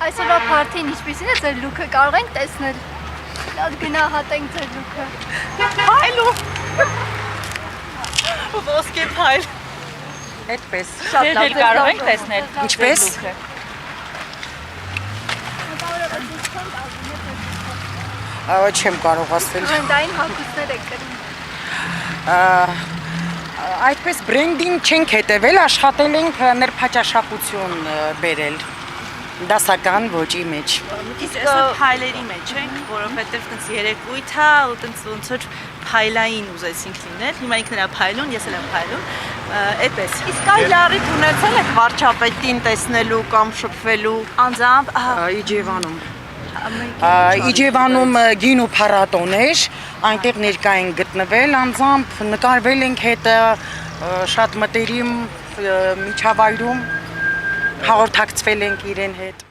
Այսօրվա փարթին ինչպիսին է ձեր լուքը, կարող ենք տեսնել։ Լավ գնահատենք ձեր լուքը։ Փայլու։ Ոսկե փայլ։ Այդպես։ Շատ լավ Կարող ենք տեսնել։ Ինչպես։ Չեմ կարող ասել։ Բրենդային հագուստներ եք կրում։ Այդպես բրենդին չենք հետևել, աշխատել ենք ներփաճաշապություն բերել դասական ոճի մեջ։ Իսկ փայլերի մեջ ենք, որովհետև տենց երեկույթ է ու տենց ոնց որ փայլային ուզեցինք լինել։ Հիմա ինքն էլ փայլուն, ես էլ եմ փայլուն։ Այդպես։ Իսկ այլ առիթ ունեցել եք վարչապետին տեսնելու կամ շփվելու։ Անձամբ Իջևանում։ Իջևանում գինու փառատոն էր, այնտեղ ներկա ենք գտնվել, անձամբ նկարվել ենք հետը շատ մտերիմ միջավայրում, հաղորդակցվել ենք իրեն հետ։